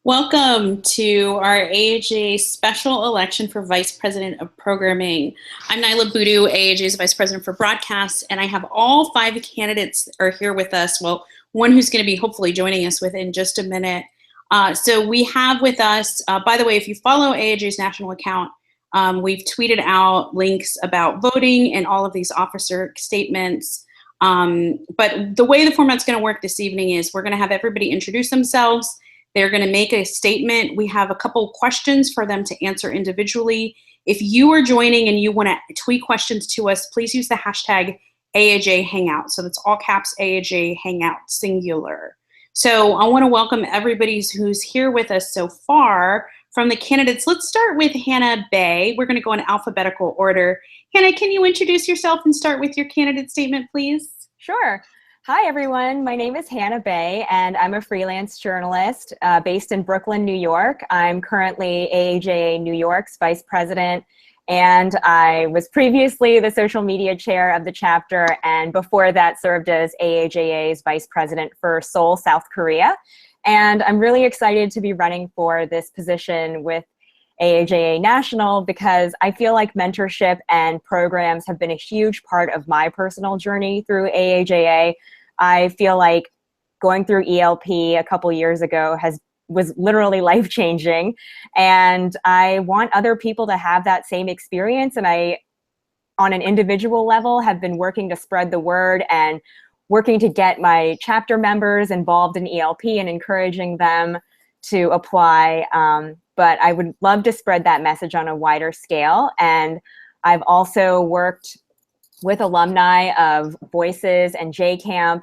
Welcome to our AAJA special election for Vice President of Programming. I'm Nyla Boodoo, AAJA's Vice President for Broadcast, and I have all five candidates are here with us. Well, one who's going to be hopefully joining us within just a minute. So we have with us, by the way, if you follow AAJA's national account, we've tweeted out links about voting and all of these officer statements. But the way the format's going to work this evening is we're going to have everybody introduce themselves. They're going to make a statement. We have a couple questions for them to answer individually. If you are joining and you want to tweet questions to us, please use the hashtag AAJ Hangout. So that's all caps AAJ Hangout, singular. So I want to welcome everybody who's here with us so far. From the candidates, let's start with Hannah Bay. We're going to go in alphabetical order. Hannah, can you introduce yourself and start with your candidate statement, please? Sure. Hi, everyone. My name is Hannah Bay, and I'm a freelance journalist based in Brooklyn, New York. I'm currently AAJA New York's vice president, and I was previously the social media chair of the chapter, and before that served as AAJA's vice president for Seoul, South Korea. And I'm really excited to be running for this position with AAJA National because I feel like mentorship and programs have been a huge part of my personal journey through AAJA. I feel like going through ELP a couple years ago was literally life-changing, and I want other people to have that same experience. And I, on an individual level, have been working to spread the word and working to get my chapter members involved in ELP and encouraging them to apply. But I would love to spread that message on a wider scale. And I've also worked with alumni of Voices and JCamp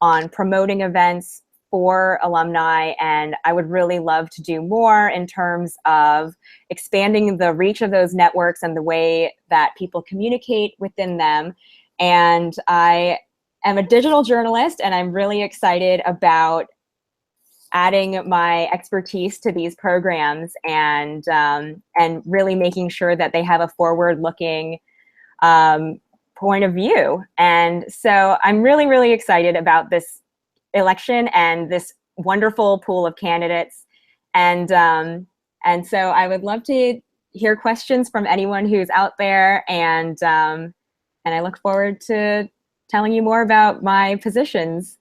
on promoting events for alumni. And I would really love to do more in terms of expanding the reach of those networks and the way that people communicate within them. And I am a digital journalist, and I'm really excited about adding my expertise to these programs and really making sure that they have a forward-looking point of view. And so I'm really, really excited about this election and this wonderful pool of candidates. And so I would love to hear questions from anyone who's out there, and I look forward to telling you more about my positions.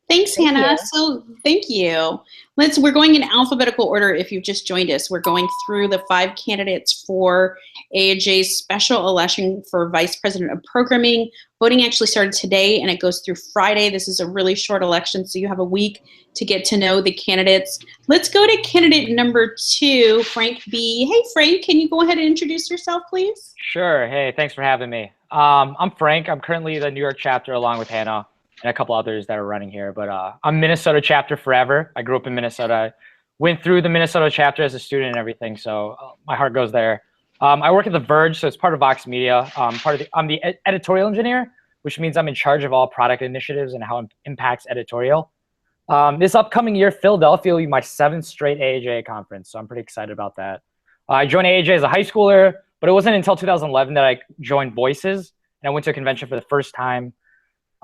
Thanks, Hannah. So thank you. We're going in alphabetical order if you've just joined us. We're going through the five candidates for AAJ's special election for Vice President of Programming. Voting actually started today and it goes through Friday. This is a really short election, so you have a week to get to know the candidates. Let's go to candidate number 2, Frank B. Hey, Frank, can you go ahead and introduce yourself, please? Sure. Hey, thanks for having me. I'm Frank. I'm currently the New York chapter along with Hannah and a couple others that are running here. But I'm Minnesota chapter forever. I grew up in Minnesota. I went through the Minnesota chapter as a student and everything, so my heart goes there. I work at The Verge, so it's part of Vox Media. I'm the editorial engineer, which means I'm in charge of all product initiatives and how it impacts editorial. This upcoming year, Philadelphia will be my 7th straight AAJA conference, so I'm pretty excited about that. I joined AAJA as a high schooler, but it wasn't until 2011 that I joined Voices, and I went to a convention for the first time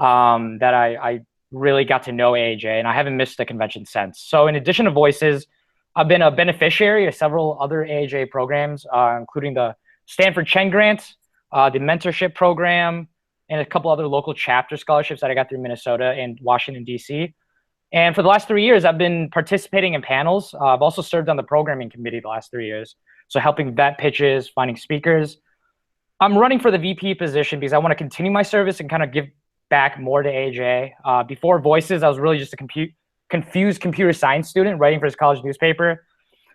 that I really got to know AAJA, and I haven't missed a convention since. So in addition to Voices, I've been a beneficiary of several other AAJA programs, including the Stanford Chen Grant, the mentorship program, and a couple other local chapter scholarships that I got through Minnesota and Washington, D.C. And for the last 3 years, I've been participating in panels. I've also served on the programming committee the last 3 years, so helping vet pitches, finding speakers. I'm running for the VP position because I want to continue my service and kind of give back more to AAJA. Before Voices, I was really just a confused computer science student writing for his college newspaper.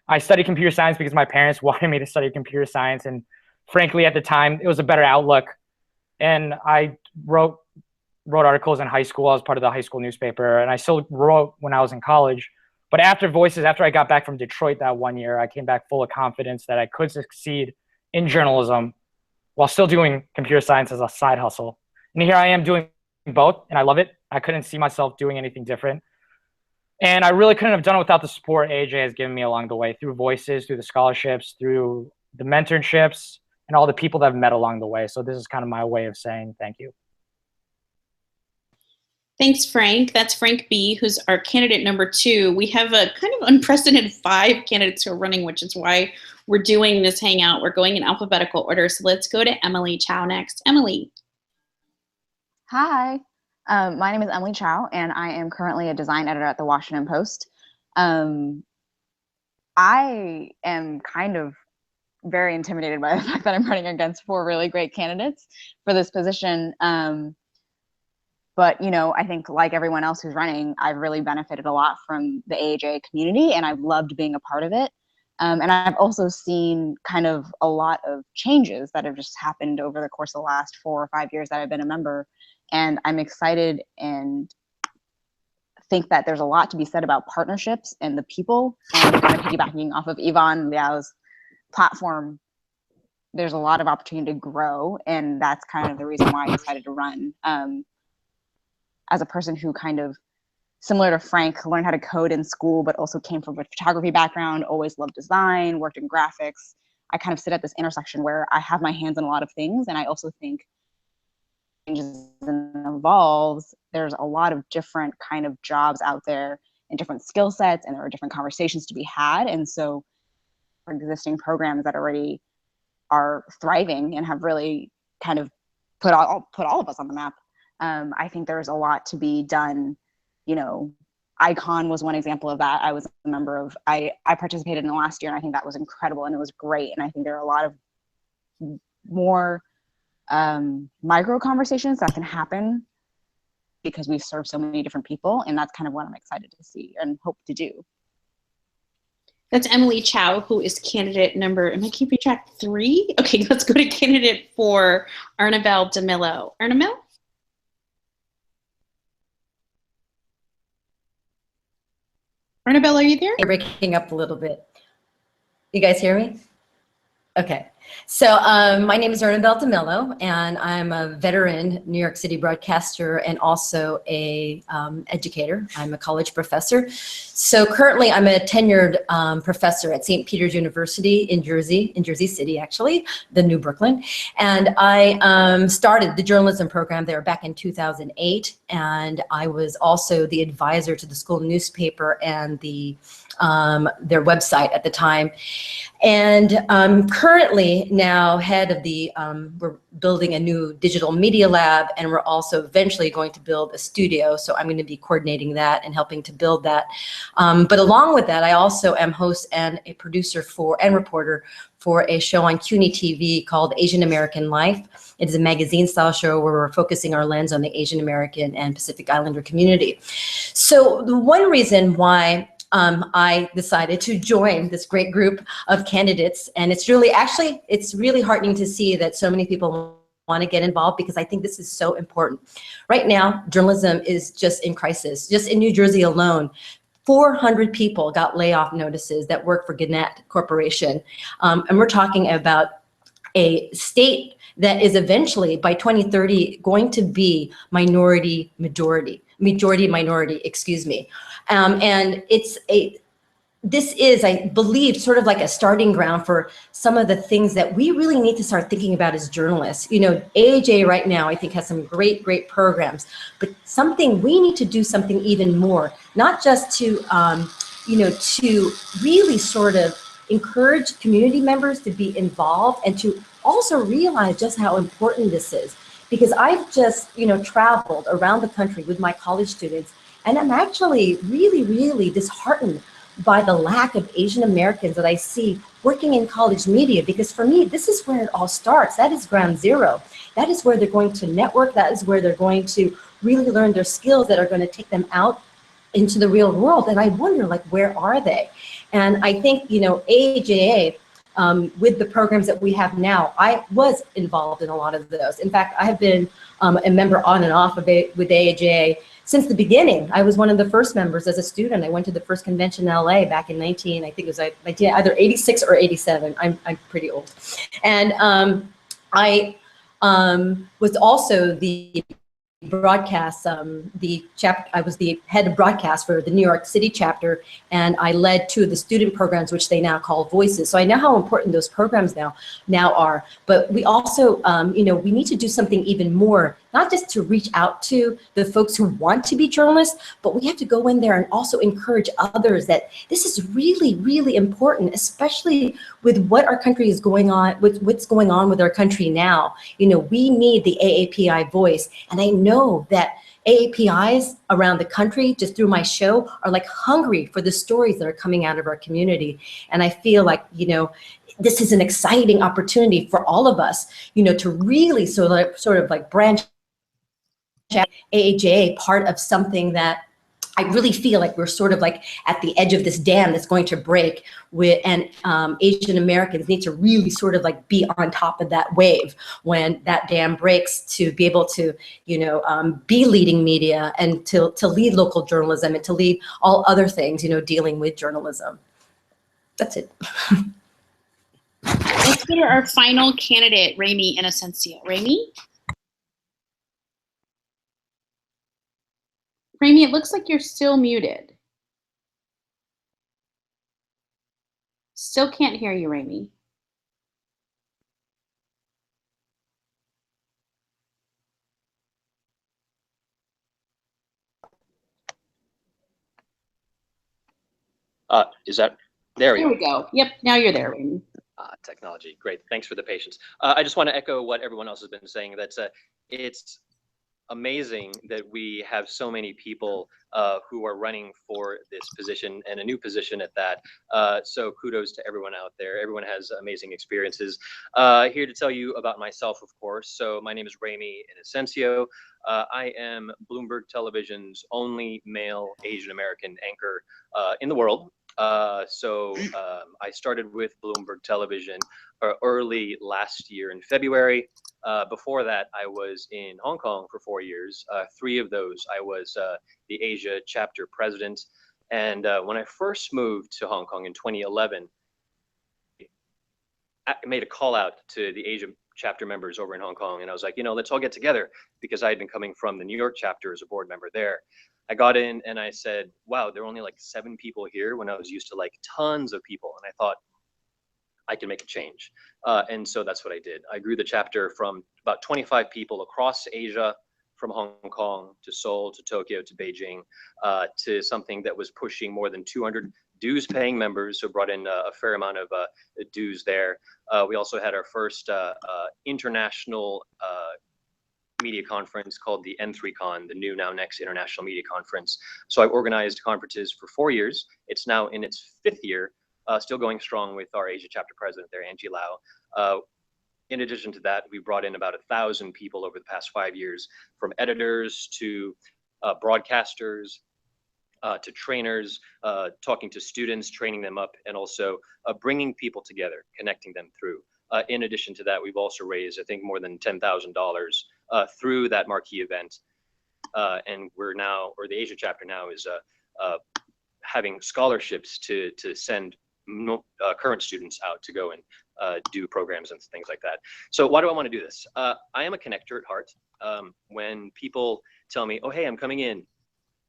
I studied computer science because my parents wanted me to study computer science, and frankly, at the time, it was a better outlook. And I wrote articles in high school. I was part of the high school newspaper, and I still wrote when I was in college. But after Voices, after I got back from Detroit that one year, I came back full of confidence that I could succeed in journalism while still doing computer science as a side hustle. And here I am doing both, and I love it. I couldn't see myself doing anything different. And I really couldn't have done it without the support AAJA has given me along the way, through Voices, through the scholarships, through the mentorships, and all the people that I've met along the way. So this is kind of my way of saying thank you. Thanks, Frank. That's Frank B., who's our candidate number 2. We have a kind of unprecedented 5 candidates who are running, which is why we're doing this hangout. We're going in alphabetical order. So let's go to Emily Chow next. Emily. Hi, my name is Emily Chow, and I am currently a design editor at the Washington Post. I am kind of very intimidated by the fact that I'm running against 4 really great candidates for this position. But, you know, I think like everyone else who's running, I've really benefited a lot from the AAJA community, and I've loved being a part of it. And I've also seen kind of a lot of changes that have just happened over the course of the last 4 or 5 years that I've been a member. And I'm excited and think that there's a lot to be said about partnerships and the people. And kind of piggybacking off of Yvonne Liao's platform, there's a lot of opportunity to grow. And that's kind of the reason why I decided to run. As a person who kind of, similar to Frank, learned how to code in school, but also came from a photography background, always loved design, worked in graphics. I kind of sit at this intersection where I have my hands in a lot of things. And I also think changes and evolves, there's a lot of different kind of jobs out there and different skill sets, and there are different conversations to be had. And so for existing programs that already are thriving and have really kind of put all of us on the map, I think there's a lot to be done. You know, Icon was one example of that. I was a member of, I participated in the last year, and I think that was incredible and it was great. And I think there are a lot of more micro conversations that can happen because we serve so many different people, and that's kind of what I'm excited to see and hope to do. That's Emily Chow, who is candidate number, am I keeping track, 3? Okay, let's go to candidate 4, Ernabel Demillo. Ernabel? Ernabel, are you there? You're breaking up a little bit. You guys hear me? Okay. So my name is Ernabel Demillo, and I'm a veteran New York City broadcaster and also a educator. I'm a college professor. So currently I'm a tenured professor at St. Peter's University in Jersey City, actually, the New Brooklyn. And I started the journalism program there back in 2008. And I was also the advisor to the school newspaper and the their website at the time. And I'm currently now head of the, we're building a new digital media lab, and we're also eventually going to build a studio. So I'm going to be coordinating that and helping to build that. But along with that, I also am host and a producer for and reporter for a show on CUNY TV called Asian American Life. It is a magazine style show where we're focusing our lens on the Asian American and Pacific Islander community. So the one reason why I decided to join this great group of candidates, and it's really, actually, it's really heartening to see that so many people want to get involved, because I think this is so important. Right now, journalism is just in crisis. Just in New Jersey alone, 400 people got layoff notices that work for Gannett Corporation. And we're talking about a state that is eventually, by 2030, going to be majority minority, excuse me. And this is, I believe, sort of like a starting ground for some of the things that we really need to start thinking about as journalists. You know, AAJA right now, I think, has some great programs, but we need to do something even more, not just to, you know, to really sort of encourage community members to be involved and to also realize just how important this is. Because I've just, you know, traveled around the country with my college students, and I'm actually really disheartened by the lack of Asian Americans that I see working in college media. Because for me, this is where it all starts. That is ground zero. That is where they're going to network. That is where they're going to really learn their skills that are going to take them out into the real world. And I wonder, like, where are they? And I think, you know, AAJA, with the programs that we have now, I was involved in a lot of those. In fact, I have been a member on and off of with AAJA since the beginning. I was one of the first members as a student. I went to the first convention in LA back in I think it was either 86 or 87. I'm pretty old. And I was also the broadcast, I was the head of broadcast for the New York City chapter, and I led 2 of the student programs, which they now call Voices. So I know how important those programs now are. But we also, you know, we need to do something even more not just to reach out to the folks who want to be journalists, but we have to go in there and also encourage others that this is really, really important, especially with what our country is going on, with what's going on with our country now. You know, we need the AAPI voice. And I know that AAPIs around the country, just through my show, are like hungry for the stories that are coming out of our community. And I feel like, you know, this is an exciting opportunity for all of us, you know, to really sort of like branch out AAJA, part of something that I really feel like we're sort of like at the edge of this dam that's going to break and Asian Americans need to really sort of like be on top of that wave when that dam breaks, to be able to, you know, be leading media and to lead local journalism and to lead all other things, you know, dealing with journalism. That's it. Let's go to our final candidate, Ramy Inocencio. Ramy? Ramy, it looks like you're still muted. Still can't hear you, Ramy. Is that, there There we go. Yep, now you're there, Ramy. Technology, great. Thanks for the patience. I just want to echo what everyone else has been saying. That's it's amazing that we have so many people who are running for this position, and a new position at that. So kudos to everyone out there. Everyone has amazing experiences. Here to tell you about myself, of course. So my name is Ramy Inocencio. I am Bloomberg Television's only male Asian American anchor in the world. I started with Bloomberg Television early last year in February. Before that, I was in Hong Kong for 4 years. 3 of those, I was the AAJA chapter president. And when I first moved to Hong Kong in 2011, I made a call out to the AAJA chapter members over in Hong Kong. And I was like, you know, let's all get together, because I had been coming from the New York chapter as a board member there. I got in and I said, wow, there are only like 7 people here, when I was used to like tons of people. And I thought I can make a change. And so that's what I did. I grew the chapter from about 25 people across Asia, from Hong Kong to Seoul to Tokyo to Beijing, to something that was pushing more than 200 dues paying members, so brought in a fair amount of dues there. We also had our first international media conference called the N3Con, the New Now Next International Media Conference. So I've organized conferences for 4 years. It's now in its 5th year, still going strong with our AAJA chapter president there, Angie Lau. In addition to that, we brought in about 1,000 people over the past 5 years, from editors to broadcasters, to trainers, talking to students, training them up, and also bringing people together, connecting them through. In addition to that, we've also raised, I think, more than $10,000 through that marquee event. And we're now, or the AAJA chapter now is having scholarships to send current students out to go and do programs and things like that. So why do I want to do this? I am a connector at heart. When people tell me, oh, hey, I'm coming in,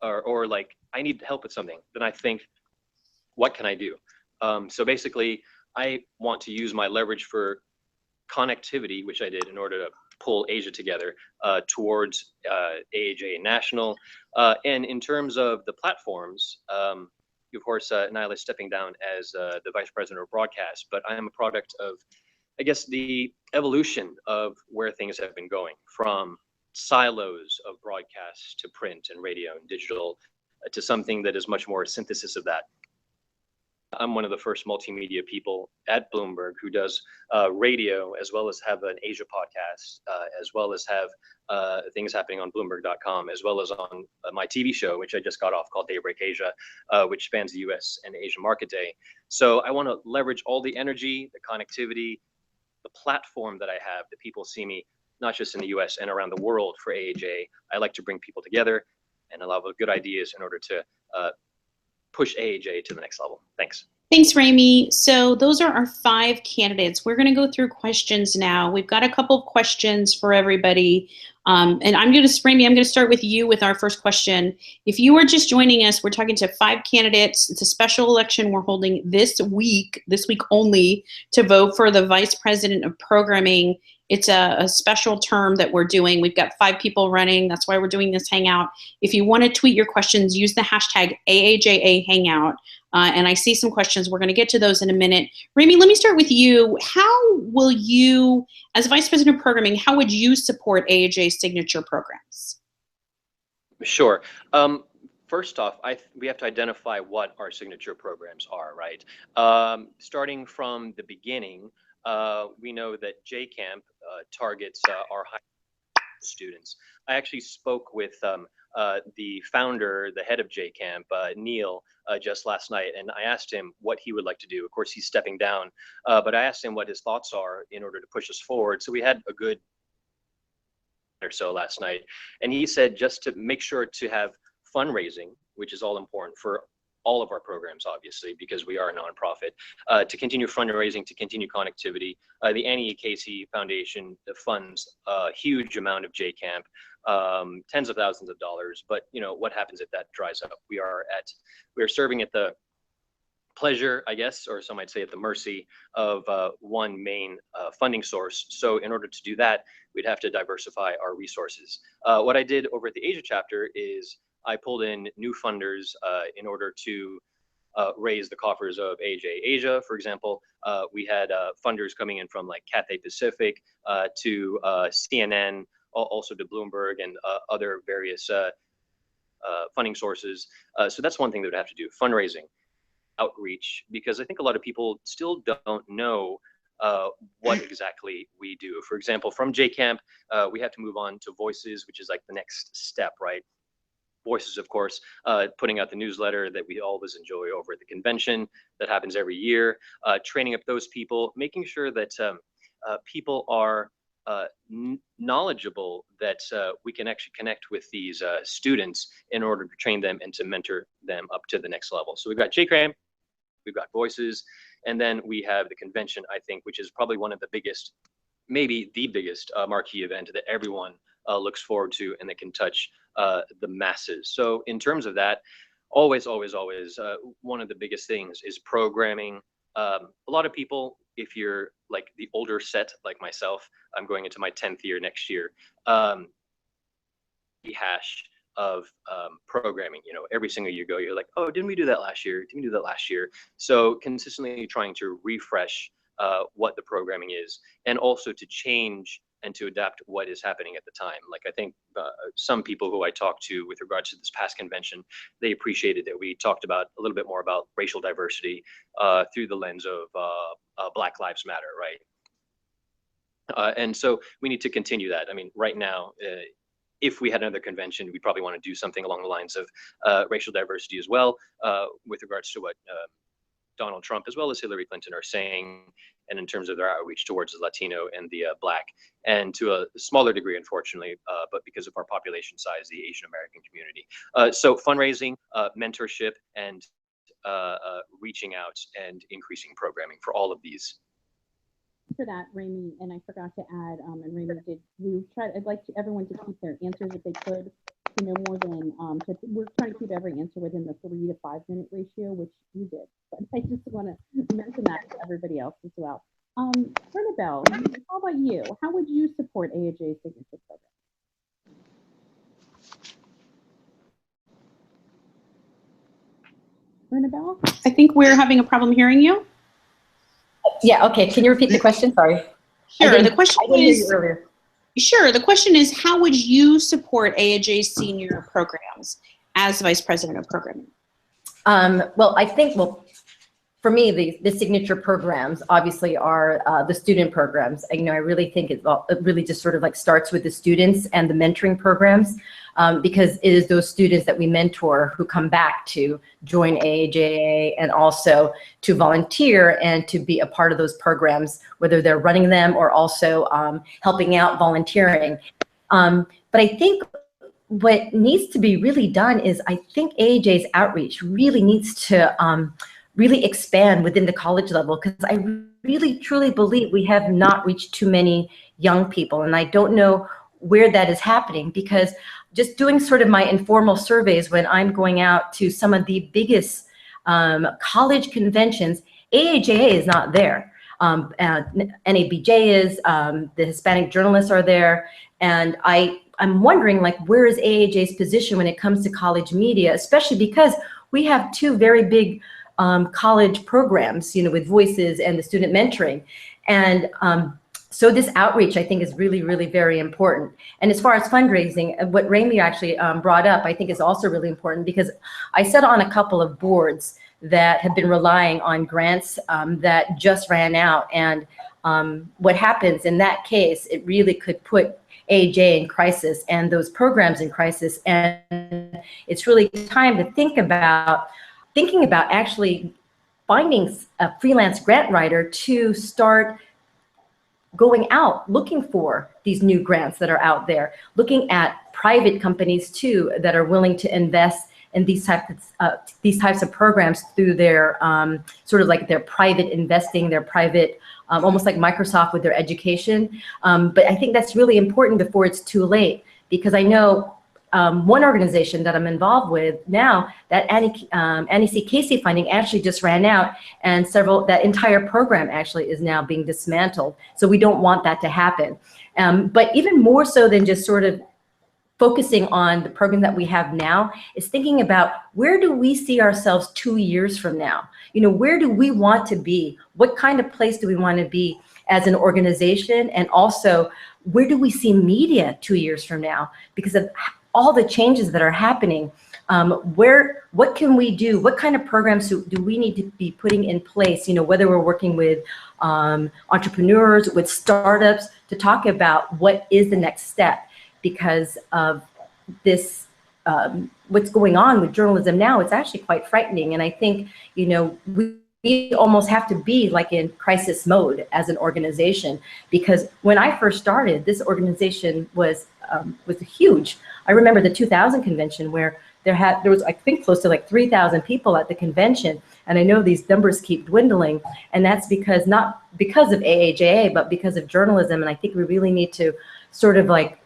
or like, I need help with something, then I think, what can I do? So basically, I want to use my leverage for connectivity, which I did in order to pull AAJA together towards AAJA National. And in terms of the platforms, of course, Nyla is stepping down as the Vice President of Broadcast, but I am a product of, I guess, the evolution of where things have been going, from silos of broadcast to print and radio and digital to something that is much more a synthesis of that. I'm one of the first multimedia people at Bloomberg who does radio, as well as have an AAJA podcast, as well as have things happening on Bloomberg.com, as well as on my TV show, which I just got off, called Daybreak Asia, which spans the US and Asian Market Day. So I want to leverage all the energy, the connectivity, the platform that I have, that people see me, not just in the US and around the world for AAJA. I like to bring people together and allow good ideas in order to push AAJA to the next level. Thanks. Thanks, Ramy. So those are our 5 candidates. We're going to go through questions now. We've got a couple of questions for everybody. And I'm going to start with you with our first question. If you are just joining us, we're talking to 5 candidates. It's a special election we're holding this week only, to vote for the Vice President of Programming. It's a special term that we're doing. We've got 5 people running. That's why we're doing this Hangout. If you want to tweet your questions, use the hashtag AAJA Hangout. And I see some questions. We're going to get to those in a minute. Ramy, let me start with you. How will you, as Vice President of Programming, how would you support AAJ's signature programs? Sure. First off, we have to identify what our signature programs are, right? Starting from the beginning, we know that JCamp targets our high students. I actually spoke with the founder, the head of JCamp, Neil, just last night, and I asked him what he would like to do. Of course, he's stepping down, but I asked him what his thoughts are in order to push us forward. So we had a good or so last night, and he said just to make sure to have fundraising, which is all important for all of our programs, obviously, because we are a nonprofit, to continue fundraising, to continue connectivity. The Annie Casey Foundation funds a huge amount of JCamp, tens of thousands of dollars. But you know what happens if that dries up? We are serving at the pleasure, I guess, or some might say at the mercy of one main funding source. So in order to do that, we'd have to diversify our resources. What I did over at the AAJA chapter is I pulled in new funders in order to raise the coffers of AAJA. For example, we had funders coming in from like Cathay Pacific to CNN, also to Bloomberg and other various funding sources. So that's one thing that would have to do, fundraising, outreach, because I think a lot of people still don't know what exactly we do. For example, from JCamp, we have to move on to Voices, which is like the next step, right? Voices, of course, putting out the newsletter that we always enjoy over at the convention that happens every year, training up those people, making sure that people are knowledgeable, that we can actually connect with these students in order to train them and to mentor them up to the next level. So we've got JCamp, we've got Voices, and then we have the convention, I think, which is probably one of the biggest, maybe the biggest marquee event that everyone looks forward to and that can touch the masses. So in terms of that, always, one of the biggest things is programming. A lot of people, if you're like the older set like myself, I'm going into my 10th year next year, the hash of programming, you know, every single year you're like, oh, didn't we do that last year? Didn't we do that last year? So consistently trying to refresh what the programming is, and also to change and to adapt what is happening at the time. Like I think some people who I talked to with regards to this past convention, they appreciated that we talked about a little bit more about racial diversity through the lens of Black Lives Matter, right? And so we need to continue that. I mean, right now, if we had another convention, we'd probably want to do something along the lines of racial diversity as well, with regards to what Donald Trump as well as Hillary Clinton are saying, and in terms of their outreach towards the Latino and the Black, and to a smaller degree, unfortunately, but because of our population size, the Asian American community. So fundraising, mentorship, and reaching out and increasing programming for all of these. For that, Ramy, and I forgot to add, and Ramy did, I'd like everyone to keep their answers if they could to no more than, we're trying to keep every answer within the 3 to 5 minute ratio, which you did. But I just want to mention that to everybody else as well. Ernabel, how about you? How would you support AAJ's signature program? Ernabel, I think we're having a problem hearing you. Yeah, okay. Can you repeat the question? Sorry. Sure. The question is, earlier. Sure. The question is, how would you support AAJ's senior programs as Vice President of Programming? Well, I think, for me, the signature programs obviously are the student programs. I really think it really just sort of like starts with the students and the mentoring programs, because it is those students that we mentor who come back to join AAJA and also to volunteer and to be a part of those programs, whether they're running them or also helping out volunteering. But I think what needs to be really done is I think AAJ's outreach really needs to really expand within the college level, because I really truly believe we have not reached too many young people, and I don't know where that is happening, because just doing sort of my informal surveys when I'm going out to some of the biggest college conventions, AAJA is not there. NABJ is, the Hispanic journalists are there, and I'm wondering, like, where is AAJ's position when it comes to college media, especially because we have two very big college programs, you know, with Voices and the student mentoring. And so this outreach, I think, is really, really very important. And as far as fundraising, what Ramy actually brought up, I think is also really important, because I sat on a couple of boards that have been relying on grants that just ran out. And what happens in that case, it really could put AAJ in crisis and those programs in crisis. And it's really time to thinking about actually finding a freelance grant writer to start going out looking for these new grants that are out there, looking at private companies too that are willing to invest in these types of programs through their sort of like their private investing, their private, almost like Microsoft with their education. But I think that's really important before it's too late, because I know one organization that I'm involved with now, that Annie C. Casey funding actually just ran out, and that entire program actually is now being dismantled. So we don't want that to happen. But even more so than just sort of focusing on the program that we have now is thinking about, where do we see ourselves 2 years from now? You know, where do we want to be? What kind of place do we want to be as an organization? And also, where do we see media 2 years from now? Because of all the changes that are happening, what can we do? What kind of programs do we need to be putting in place? You know, whether we're working with entrepreneurs, with startups, to talk about what is the next step, because of this, what's going on with journalism now. It's actually quite frightening. And I think, you know, we almost have to be like in crisis mode as an organization, because when I first started, this organization was huge. I remember the 2000 convention where there was, I think, close to like 3,000 people at the convention. And I know these numbers keep dwindling, and that's because, not because of AAJA, but because of journalism. And I think we really need to sort of like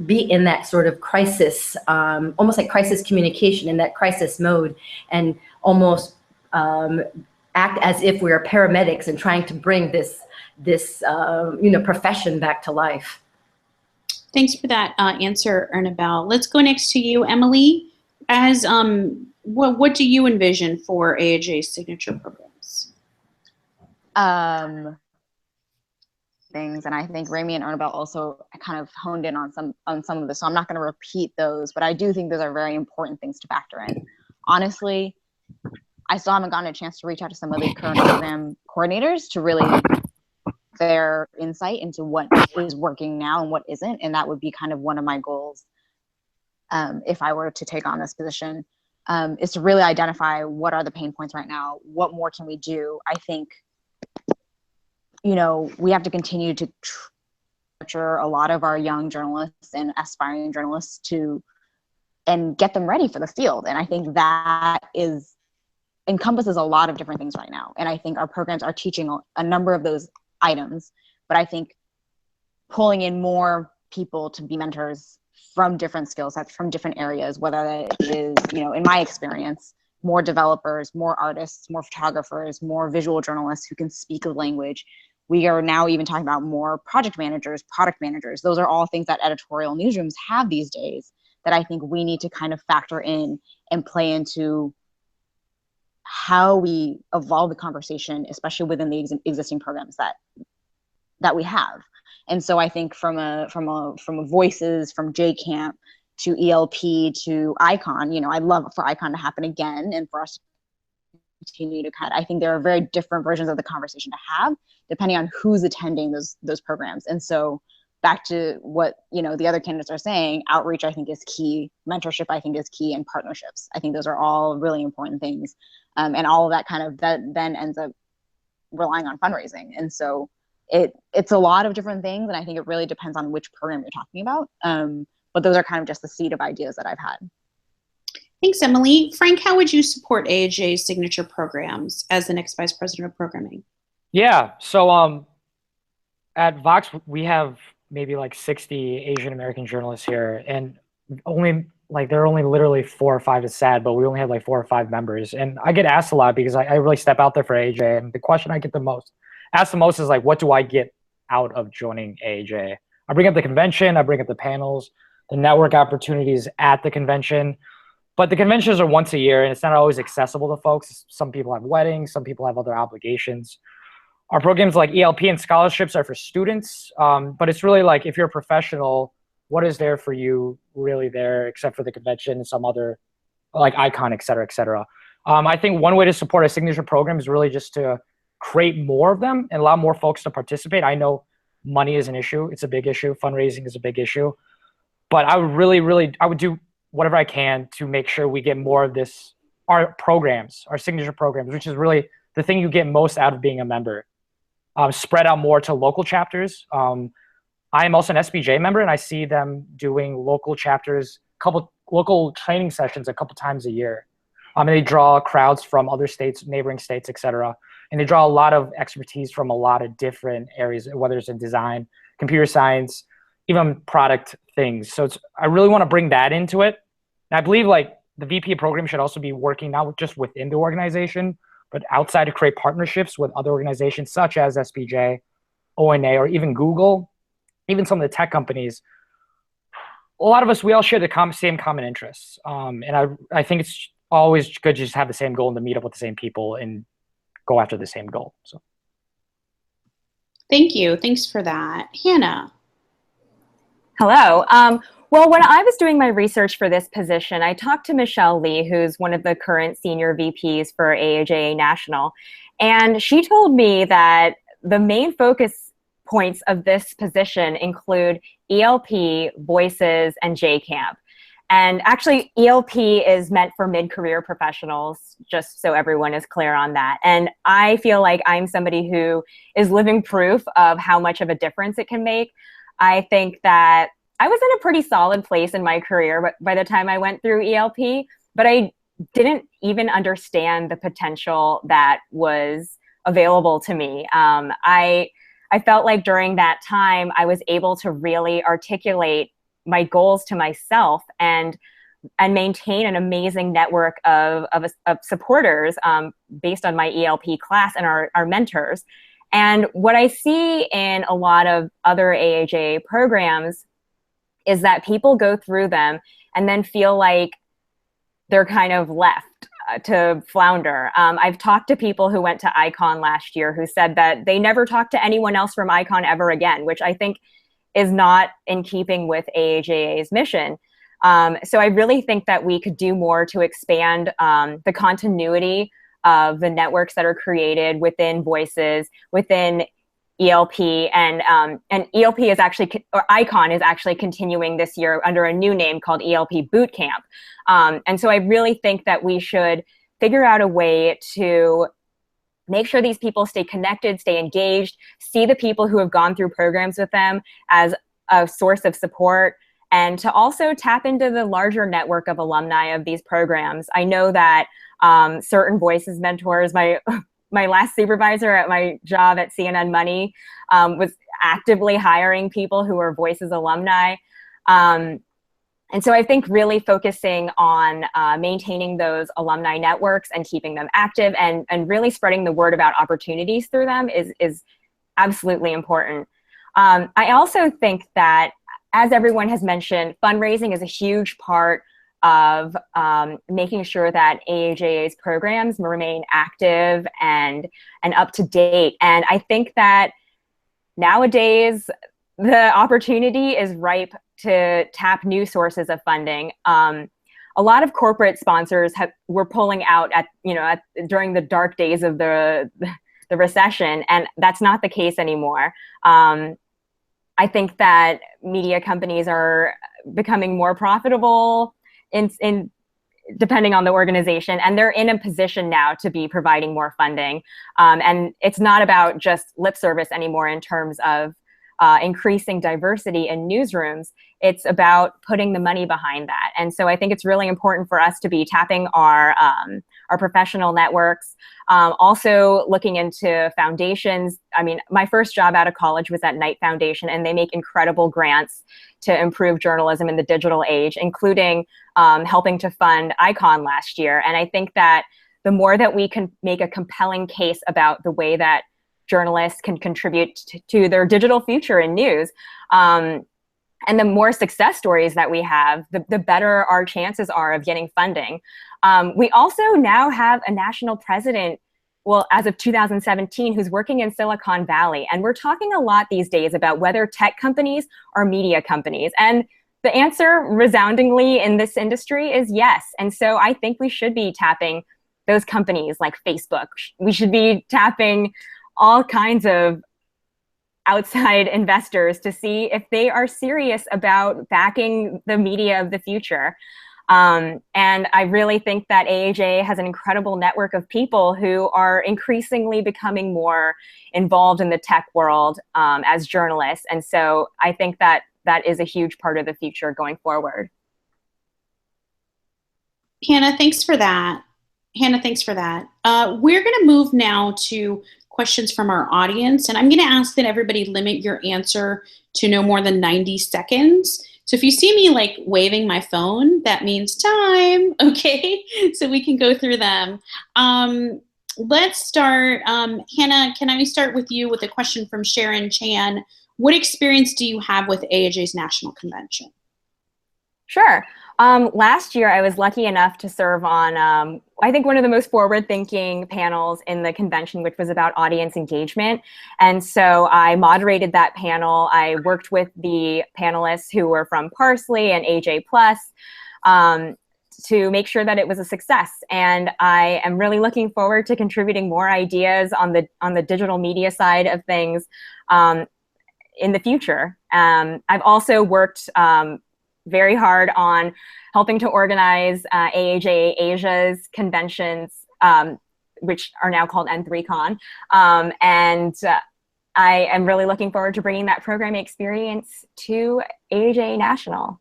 be in that sort of crisis, almost like crisis communication, in that crisis mode, and almost act as if we are paramedics and trying to bring this you know, profession back to life. Thanks for that answer, Ernabel. Let's go next to you, Emily. As what do you envision for AAJ's signature programs? Things, and I think Ramy and Ernabel also kind of honed in on some of this, so I'm not going to repeat those, but I do think those are very important things to factor in. Honestly, I still haven't gotten a chance to reach out to some of the current program coordinators to really their insight into what is working now and what isn't, and that would be kind of one of my goals if I were to take on this position, is to really identify what are the pain points right now, what more can we do. I think, you know, we have to continue to nurture a lot of our young journalists and aspiring journalists and get them ready for the field. And I think that encompasses a lot of different things right now. And I think our programs are teaching a number of those items, but I think pulling in more people to be mentors from different skill sets, from different areas, whether that is, you know, in my experience, more developers, more artists, more photographers, more visual journalists who can speak the language. We are now even talking about more project managers, product managers. Those are all things that editorial newsrooms have these days that I think we need to kind of factor in and play into how we evolve the conversation, especially within the existing programs that we have. And so I think from a Voices, from JCamp to ELP to Icon, you know, I'd love for Icon to happen again and for us to continue to I think there are very different versions of the conversation to have depending on who's attending those programs. And so back to what, you know, the other candidates are saying, outreach I think is key, mentorship I think is key, and partnerships. I think those are all really important things. And all of that kind of that then ends up relying on fundraising. And so it's a lot of different things, and I think it really depends on which program you're talking about. But those are kind of just the seed of ideas that I've had. Thanks, Emily. Frank, how would you support AAJ's signature programs as the next Vice President of Programming? Yeah, so at Vox, we have maybe like 60 Asian American journalists here, and only like there are only literally 4 or 5. It's sad, but we only have like 4 or 5 members. And I get asked a lot because I really step out there for AAJA. And the question I get asked the most is like, what do I get out of joining AAJA? I bring up the convention, I bring up the panels, the network opportunities at the convention. But the conventions are once a year, and it's not always accessible to folks. Some people have weddings, some people have other obligations. Our programs like ELP and scholarships are for students, but it's really like if you're a professional, what is there for you really there except for the convention and some other like icon, et cetera, et cetera. I think one way to support a signature program is really just to create more of them and allow more folks to participate. I know money is an issue. It's a big issue. Fundraising is a big issue. But I would do whatever I can to make sure we get more of this, our programs, our signature programs, which is really the thing you get most out of being a member. Spread out more to local chapters. I am also an SBJ member, and I see them doing local chapters, local training sessions a couple times a year. And they draw crowds from other states, neighboring states, et cetera. And they draw a lot of expertise from a lot of different areas, whether it's in design, computer science, even product things. So I really want to bring that into it. And I believe like the VP of program should also be working not just within the organization, but outside to create partnerships with other organizations such as SBJ, ONA, or even Google, even some of the tech companies. A lot of us, we all share the same common interests. And I think it's always good to just have the same goal and to meet up with the same people and go after the same goal. So, Thank you. Thanks for that. Hannah. Hello. Well, when I was doing my research for this position, I talked to Michelle Lee, who's one of the current senior VPs for AAJA National, and she told me that the main focus points of this position include ELP, Voices, and JCamp. And actually, ELP is meant for mid-career professionals, just so everyone is clear on that. And I feel like I'm somebody who is living proof of how much of a difference it can make. I think that I was in a pretty solid place in my career by the time I went through ELP, but I didn't even understand the potential that was available to me. I felt like during that time, I was able to really articulate my goals to myself and maintain an amazing network of supporters based on my ELP class and our mentors. And what I see in a lot of other AAJA programs is that people go through them and then feel like they're kind of left to flounder. I've talked to people who went to Icon last year who said that they never talked to anyone else from Icon ever again, which I think is not in keeping with AAJA's mission. So I really think that we could do more to expand the continuity of the networks that are created within Voices, within ELP, and ELP is actually, or Icon is actually continuing this year under a new name called ELP Bootcamp. And so I really think that we should figure out a way to make sure these people stay connected, stay engaged, see the people who have gone through programs with them as a source of support, and to also tap into the larger network of alumni of these programs. I know that certain Voices mentors, my last supervisor at my job at CNN Money was actively hiring people who are Voices alumni. And so I think really focusing on maintaining those alumni networks and keeping them active and really spreading the word about opportunities through them is absolutely important. I also think that, as everyone has mentioned, fundraising is a huge part of making sure that AAJA's programs remain active and up to date. And I think that nowadays the opportunity is ripe to tap new sources of funding. A lot of corporate sponsors were pulling out during the dark days of the recession, and that's not the case anymore. I think that media companies are becoming more profitable in depending on the organization, and they're in a position now to be providing more funding. And it's not about just lip service anymore in terms of increasing diversity in newsrooms, it's about putting the money behind that. And so I think it's really important for us to be tapping our professional networks, also looking into foundations. I mean, my first job out of college was at Knight Foundation, and they make incredible grants to improve journalism in the digital age, including helping to fund Icon last year. And I think that the more that we can make a compelling case about the way that journalists can contribute to their digital future in news, and the more success stories that we have, the better our chances are of getting funding. We also now have a national president, well, as of 2017, who's working in Silicon Valley. And we're talking a lot these days about whether tech companies are media companies. And the answer resoundingly in this industry is yes. And so I think we should be tapping those companies like Facebook. We should be tapping all kinds of outside investors to see if they are serious about backing the media of the future. And I really think that AAJA has an incredible network of people who are increasingly becoming more involved in the tech world as journalists. And so I think that that is a huge part of the future going forward. Hannah, thanks for that. We're going to move now to questions from our audience, and I'm going to ask that everybody limit your answer to no more than 90 seconds. So if you see me like waving my phone, that means time, okay? So we can go through them. Let's start. Hannah, can I start with you with a question from Sharon Chan? What experience do you have with AAJA's National Convention? Sure. Last year, I was lucky enough to serve on, I think, one of the most forward-thinking panels in the convention, which was about audience engagement. And so I moderated that panel. I worked with the panelists who were from Parsley and AJ Plus to make sure that it was a success. And I am really looking forward to contributing more ideas on the digital media side of things in the future. I've also worked very hard on helping to organize AAJA's conventions, which are now called N3Con. And I am really looking forward to bringing that programming experience to AAJA National.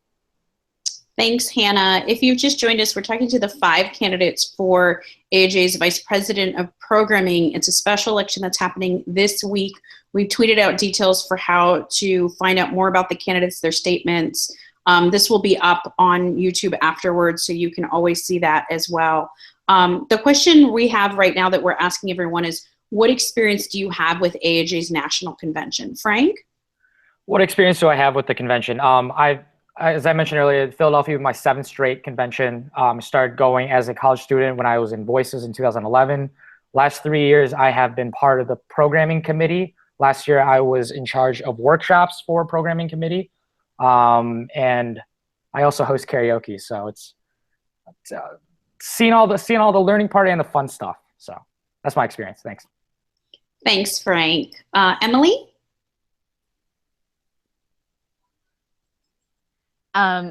Thanks, Hannah. If you've just joined us, we're talking to the 5 candidates for AAJA's Vice President of Programming. It's a special election that's happening this week. We've tweeted out details for how to find out more about the candidates, their statements. This will be up on YouTube afterwards, so you can always see that as well. The question we have right now that we're asking everyone is, what experience do you have with AAJA's National Convention? Frank? What experience do I have with the convention? As I mentioned earlier, Philadelphia was my 7th straight convention. I started going as a college student when I was in Voices in 2011. Last 3 years, I have been part of the programming committee. Last year, I was in charge of workshops for programming committee. And I also host karaoke, so it's seeing all the learning part and the fun stuff. So that's my experience. Thanks. Thanks, Frank. Emily?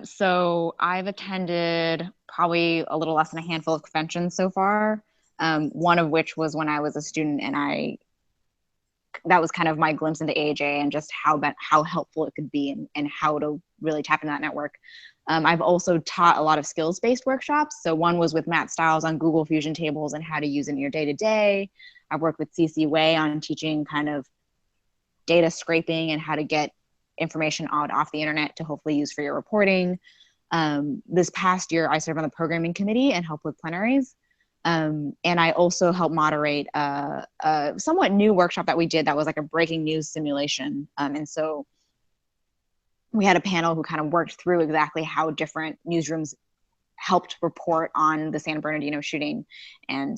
So I've attended probably a little less than a handful of conventions so far. One of which was when I was a student, and that was kind of my glimpse into AAJA and just how helpful it could be and how to really tap into that network. I've also taught a lot of skills-based workshops. So one was with Matt Stiles on Google Fusion tables and how to use it in your day-to-day. I've worked with CC Wei on teaching kind of data scraping and how to get information off the internet to hopefully use for your reporting. This past year, I served on the programming committee and helped with plenaries. And I also helped moderate a somewhat new workshop that we did that was like a breaking news simulation. And so we had a panel who kind of worked through exactly how different newsrooms helped report on the San Bernardino shooting. And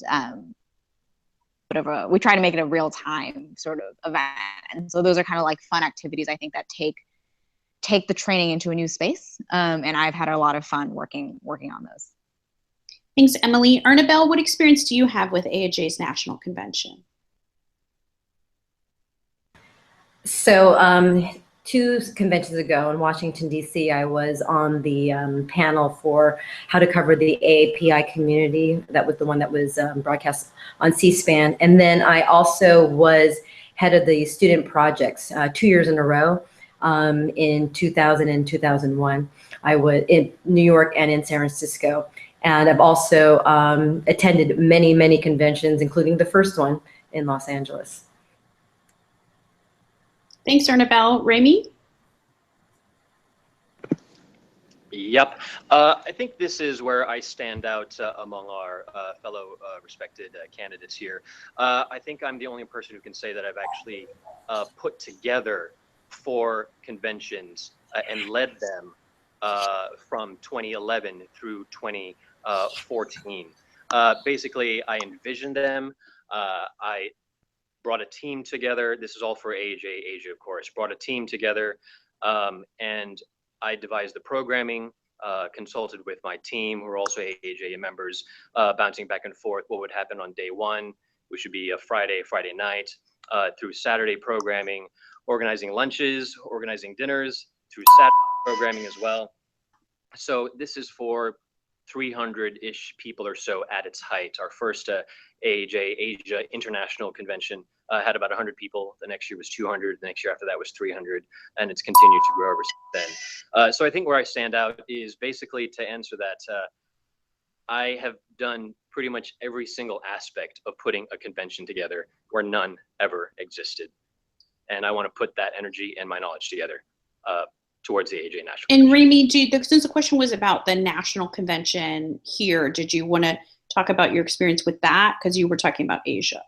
we try to make it a real time sort of event. And so those are kind of like fun activities, I think, that take the training into a new space. And I've had a lot of fun working on those. Thanks, Emily. Ernabel, what experience do you have with AAJA's National Convention? So 2 conventions ago in Washington, D.C., I was on the panel for how to cover the AAPI community. That was the one that was broadcast on C-SPAN. And then I also was head of the student projects 2 years in a row. In 2000 and 2001, I was in New York and in San Francisco. And I've also attended many, many conventions, including the first one in Los Angeles. Thanks, Ernabel. Ramy? Yep. I think this is where I stand out among our fellow respected candidates here. I think I'm the only person who can say that I've actually put together 4 conventions and led them from 2011 through 2014. Basically, I envisioned them. I brought a team together. This is all for AAJA, of course. Brought a team together, and I devised the programming, consulted with my team, who are also AAJA members, bouncing back and forth what would happen on day 1, which would be a Friday night, through Saturday programming, organizing lunches, organizing dinners, through Saturday programming as well. So this is for 300-ish people or so at its height. Our first AAJA International Convention had about 100 people. The next year was 200. The next year after that was 300, and it's continued to grow ever since then. So I think where I stand out is basically to answer that. I have done pretty much every single aspect of putting a convention together where none ever existed, and I want to put that energy and my knowledge together towards the AAJA National. And Ramy, since the question was about the national convention here, did you want to talk about your experience with that? Because you were talking about Asia.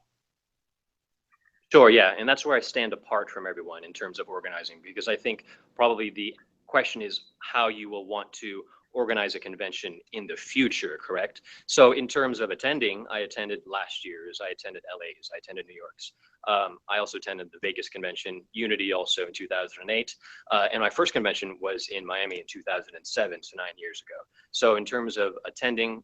Sure, yeah, and that's where I stand apart from everyone in terms of organizing, because I think probably the question is how you will want to organize a convention in the future, correct? So in terms of attending, I attended last year's, I attended LA's, I attended New York's. I also attended the Vegas convention, Unity also in 2008. And my first convention was in Miami in 2007, so 9 years ago. So in terms of attending,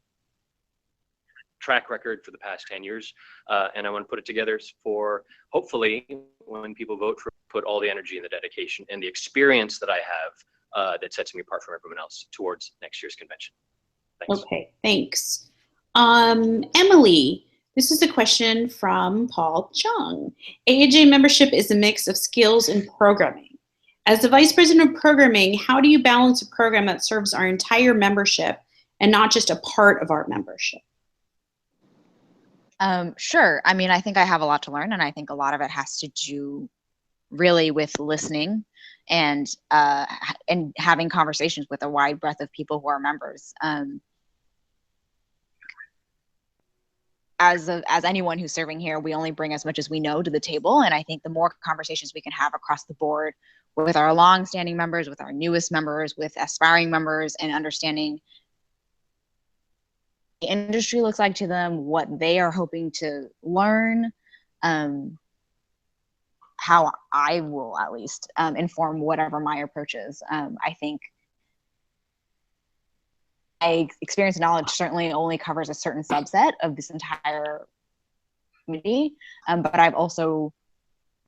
track record for the past 10 years, and I want to put it together for, hopefully, when people vote, for put all the energy and the dedication and the experience that I have that sets me apart from everyone else towards next year's convention. Thanks. Okay, thanks. Emily, this is a question from Paul Chung. AAJA membership is a mix of skills and programming. As the Vice President of Programming, how do you balance a program that serves our entire membership and not just a part of our membership? Sure. I mean, I think I have a lot to learn, and I think a lot of it has to do really with listening and having conversations with a wide breadth of people who are members. As anyone who's serving here, we only bring as much as we know to the table, and I think the more conversations we can have across the board with our long-standing members, with our newest members, with aspiring members, and understanding the industry looks like to them, what they are hoping to learn, how I will at least inform whatever my approach is. I think my experience and knowledge certainly only covers a certain subset of this entire community, but I've also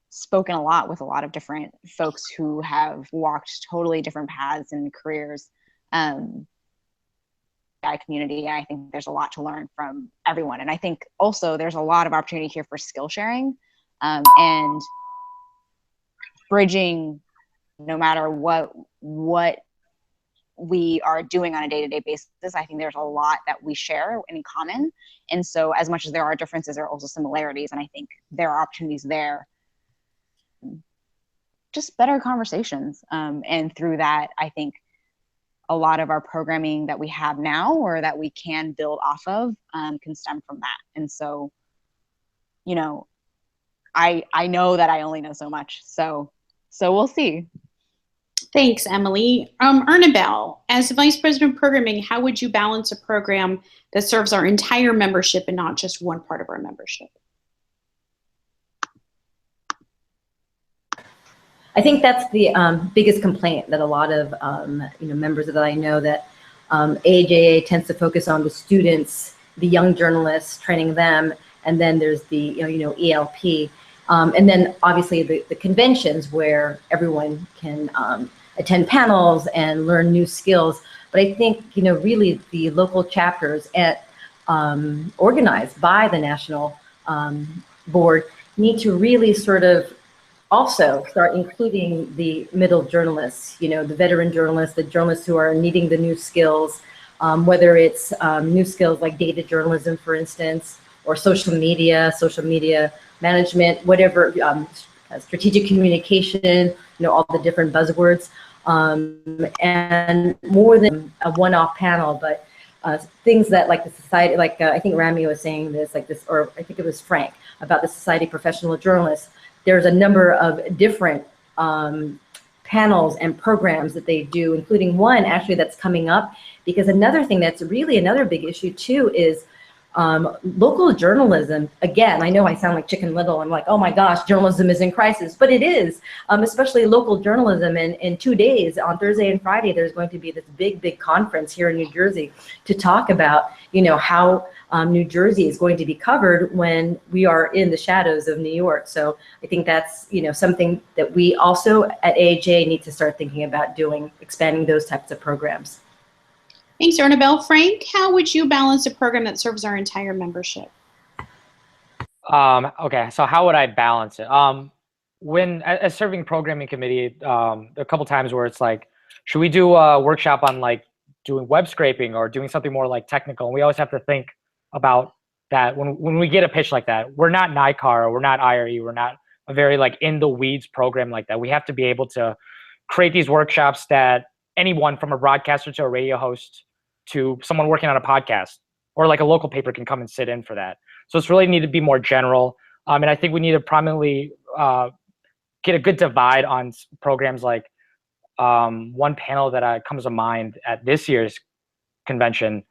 spoken a lot with a lot of different folks who have walked totally different paths and careers. Community. I think there's a lot to learn from everyone. And I think also there's a lot of opportunity here for skill sharing and bridging, no matter what we are doing on a day-to-day basis. I think there's a lot that we share in common. And so as much as there are differences, there are also similarities. And I think there are opportunities there. Just better conversations. And through that, I think a lot of our programming that we have now or that we can build off of can stem from that. And so, you know, I know that I only know so much. So we'll see. Thanks, Emily. Ernabel, as Vice President of Programming, how would you balance a program that serves our entire membership and not just one part of our membership? I think that's the biggest complaint that a lot of members that I know, that AAJA tends to focus on the students, the young journalists, training them, and then there's the ELP, and then obviously the conventions where everyone can attend panels and learn new skills. But I think really the local chapters organized by the national board need to really sort of also start including the middle journalists, you know, the veteran journalists, the journalists who are needing the new skills, whether it's new skills like data journalism, for instance, or social media management, whatever, strategic communication, you know, all the different buzzwords, and more than a one-off panel, but things that like the society, like I think Ramy was saying this, like this, or I think it was Frank, about the Society of Professional Journalists. There's a number of different panels and programs that they do, including one actually that's coming up, because another thing that's really another big issue too is local journalism. Again, I know I sound like Chicken Little. I'm like, oh my gosh, journalism is in crisis, but it is, especially local journalism. And in 2 days, on Thursday and Friday, there's going to be this big conference here in New Jersey to talk about, you know, how New Jersey is going to be covered when we are in the shadows of New York. So I think that's, you know, something that we also at AAJA need to start thinking about doing, expanding those types of programs. Thanks, Ernabel. Frank, how would you balance a program that serves our entire membership? Okay, so how would I balance it? When as serving programming committee, a couple times where it's like, should we do a workshop on like doing web scraping or doing something more like technical? And we always have to think about that when we get a pitch like that. We're not NICAR, or we're not IRE, we're not a very like in the weeds program like that. We have to be able to create these workshops that anyone from a broadcaster to a radio host to someone working on a podcast or like a local paper can come and sit in for that. So it's really need to be more general. And I think we need to prominently get a good divide on programs like one panel that comes to mind at this year's convention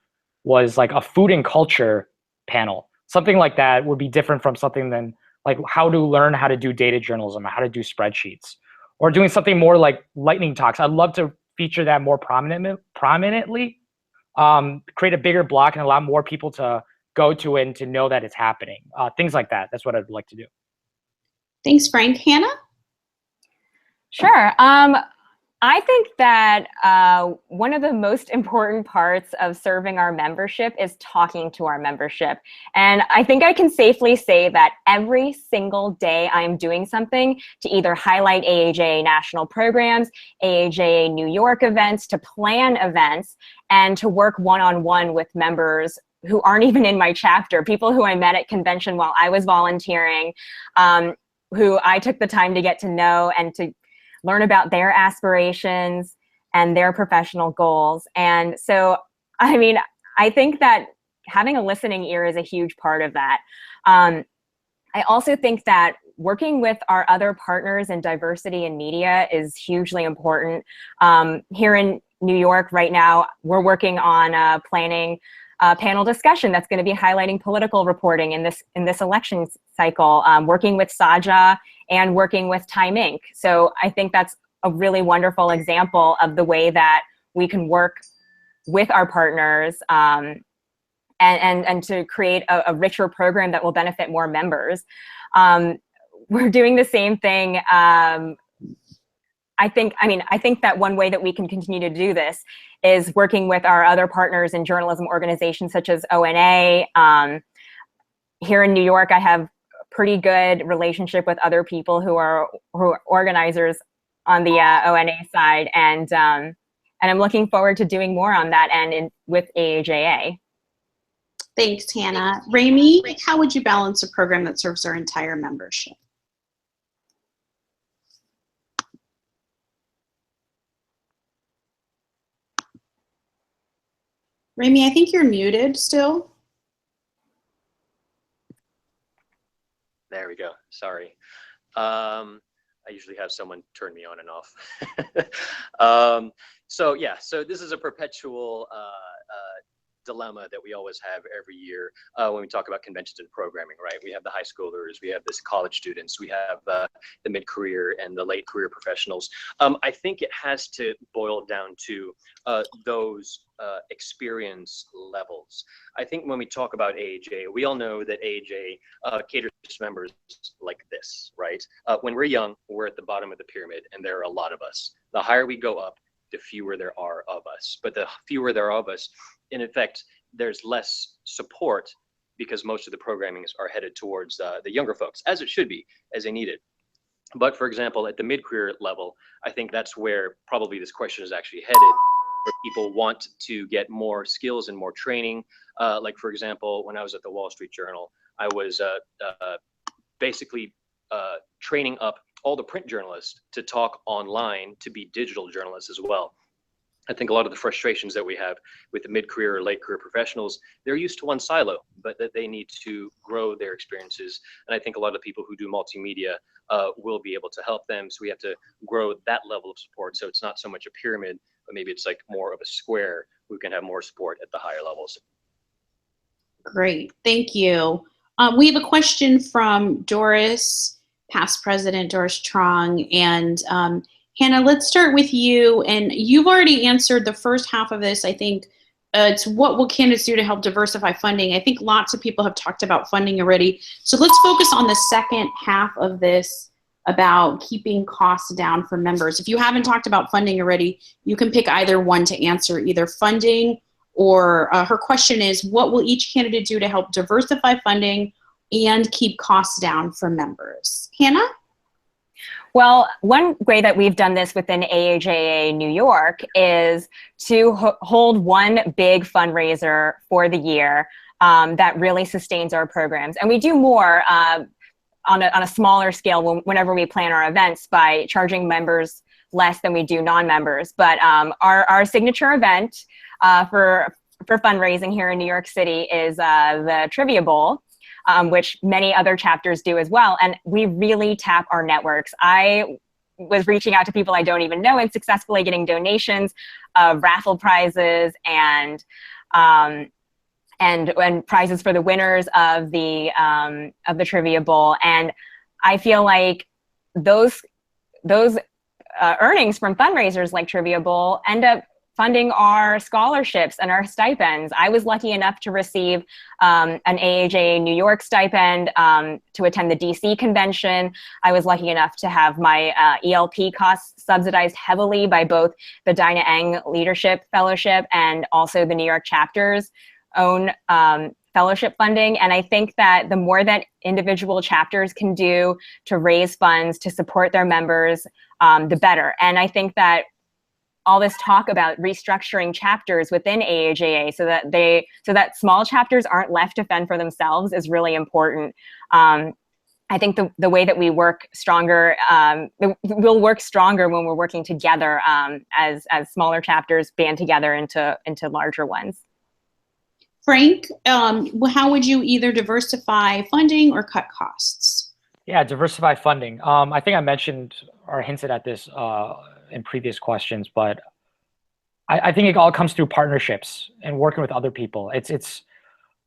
was like a food and culture panel. Something like that would be different from something than like how to learn how to do data journalism or how to do spreadsheets, or doing something more like lightning talks. I'd love to feature that more prominently, create a bigger block and allow more people to go to it and to know that it's happening. Things like that. That's what I'd like to do. Thanks, Frank. Hannah? Sure. I think that one of the most important parts of serving our membership is talking to our membership. And I think I can safely say that every single day I'm doing something to either highlight AAJA national programs, AAJA New York events, to plan events, and to work one-on-one with members who aren't even in my chapter, people who I met at convention while I was volunteering, who I took the time to get to know and to learn about their aspirations and their professional goals. And so, I mean, I think that having a listening ear is a huge part of that. I also think that working with our other partners in diversity and media is hugely important. Here in New York right now, we're working on planning a panel discussion that's going to be highlighting political reporting in this election cycle, working with AAJA and working with Time Inc. So I think that's a really wonderful example of the way that we can work with our partners and to create a richer program that will benefit more members. We're doing the same thing. I think that one way that we can continue to do this is working with our other partners in journalism organizations such as ONA. Here in New York, I have a pretty good relationship with other people who are organizers on the ONA side, and I'm looking forward to doing more on that end with AAJA. Thanks, Hannah. Ramy, how would you balance a program that serves our entire membership? Ramy, I think you're muted still. There we go. Sorry. I usually have someone turn me on and off. So this is a perpetual dilemma that we always have every year when we talk about conventions and programming, right? We have the high schoolers, we have this college students, we have the mid-career and the late career professionals. I think it has to boil down to those experience levels. I think when we talk about AAJA, we all know that AAJA caters to members like this, right? When we're young, we're at the bottom of the pyramid, and there are a lot of us. The higher we go up, the fewer there are of us. But the fewer there are of us, in effect, there's less support because most of the programmings are headed towards the younger folks, as it should be, as they need it. But for example, at the mid-career level, I think that's where probably this question is actually headed, where people want to get more skills and more training. Like for example, when I was at the Wall Street Journal, I was basically training up all the print journalists to talk online to be digital journalists as well. I think a lot of the frustrations that we have with the mid-career or late career professionals, they're used to one silo, but that they need to grow their experiences. And I think a lot of people who do multimedia will be able to help them. So we have to grow that level of support. So it's not so much a pyramid, but maybe it's like more of a square. We can have more support at the higher levels. Great, thank you. We have a question from Doris, past president Doris Trong, and Hannah, let's start with you. And you've already answered the first half of this. I think it's what will candidates do to help diversify funding? I think lots of people have talked about funding already. So let's focus on the second half of this about keeping costs down for members. If you haven't talked about funding already, you can pick either one to answer, either funding or her question is, what will each candidate do to help diversify funding and keep costs down for members? Hannah? Well, one way that we've done this within AAJA New York is to hold one big fundraiser for the year that really sustains our programs. And we do more on a smaller scale whenever we plan our events by charging members less than we do non-members. But our signature event for fundraising here in New York City is the Trivia Bowl. Which many other chapters do as well. And we really tap our networks. I was reaching out to people I don't even know and successfully getting donations of raffle prizes and prizes for the winners of the Trivia Bowl. And I feel like those earnings from fundraisers like Trivia Bowl end up funding our scholarships and our stipends. I was lucky enough to receive an AAJA New York stipend to attend the DC convention. I was lucky enough to have my ELP costs subsidized heavily by both the Dinah Eng Leadership Fellowship and also the New York chapter's own fellowship funding. And I think that the more that individual chapters can do to raise funds to support their members, the better. And I think that all this talk about restructuring chapters within AAJA so that small chapters aren't left to fend for themselves is really important. I think the way that we work stronger, we'll work stronger when we're working together as smaller chapters band together into larger ones. Frank, how would you either diversify funding or cut costs? Yeah, diversify funding. I think I mentioned or hinted at this in previous questions, but I think it all comes through partnerships and working with other people. As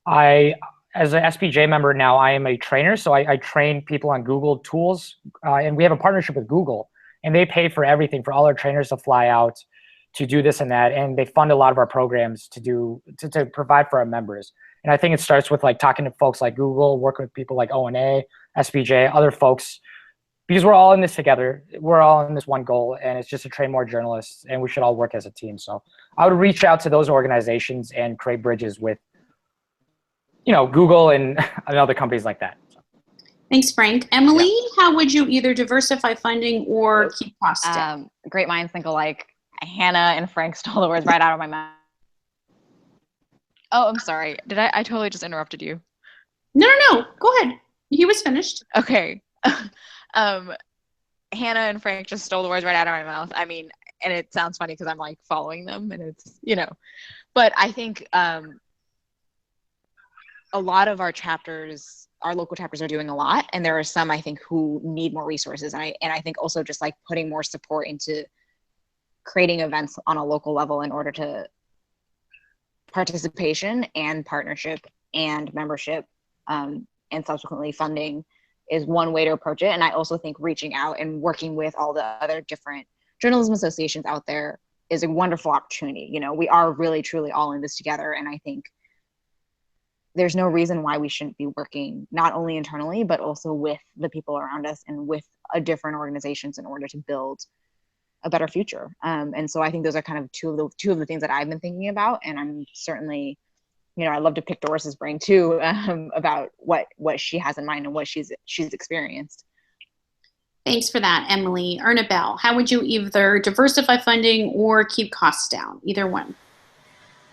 an SPJ member now, I am a trainer, so I train people on Google tools, and we have a partnership with Google, and they pay for everything for all our trainers to fly out to do this and that, and they fund a lot of our programs to provide for our members. And I think it starts with like talking to folks like Google, working with people like ONA, SPJ, other folks, because we're all in this together. We're all in this one goal, and it's just to train more journalists, and we should all work as a team. So I would reach out to those organizations and create bridges with, Google and other companies like that. Thanks, Frank. Emily, how would you either diversify funding or keep costs down? Great minds think alike. Hannah and Frank stole the words right out of my mouth. Oh, I'm sorry. Did I totally just interrupted you? No. Go ahead. He was finished. Okay. Hannah and Frank just stole the words right out of my mouth. I mean, and it sounds funny because I'm like following them and it's, but I think a lot of our local chapters are doing a lot. And there are some, I think, who need more resources. And I think also just like putting more support into creating events on a local level in order to participation and partnership and membership and subsequently funding is one way to approach it. And I also think reaching out and working with all the other different journalism associations out there is a wonderful opportunity. We are really, truly all in this together. And I think there's no reason why we shouldn't be working not only internally, but also with the people around us and with different organizations in order to build a better future. And so I think those are kind of two of the things that I've been thinking about. And I'm certainly I love to pick Doris's brain too, about what she has in mind and what she's experienced. Thanks for that, Emily. Ernabel, how would you either diversify funding or keep costs down? Either one.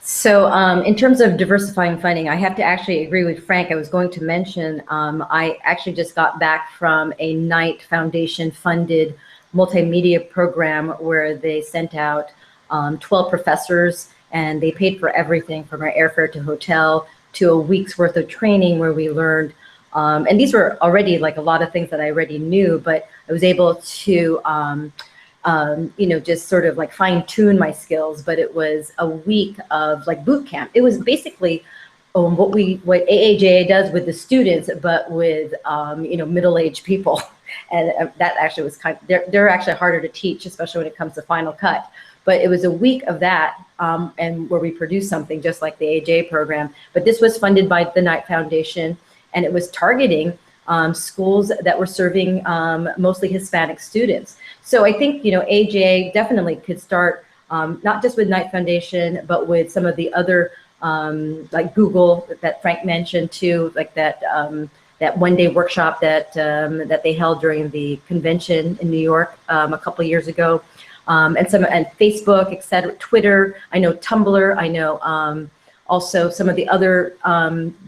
So in terms of diversifying funding, I have to actually agree with Frank. I was going to mention, I actually just got back from a Knight Foundation funded multimedia program where they sent out 12 professors, and they paid for everything from our airfare to hotel to a week's worth of training where we learned, and these were already like a lot of things that I already knew, but I was able to just sort of like fine tune my skills. But it was a week of like boot camp. It was basically what AAJA does with the students, but with middle-aged people, and that actually was they're actually harder to teach, especially when it comes to Final Cut. But it was a week of that, and where we produced something just like the AAJA program. But this was funded by the Knight Foundation, and it was targeting schools that were serving mostly Hispanic students. So I think, AAJA definitely could start not just with Knight Foundation, but with some of the other, like Google that Frank mentioned too, like that one-day workshop that they held during the convention in New York a couple of years ago, and Facebook, etc., Twitter. I know Tumblr. I know also some of the other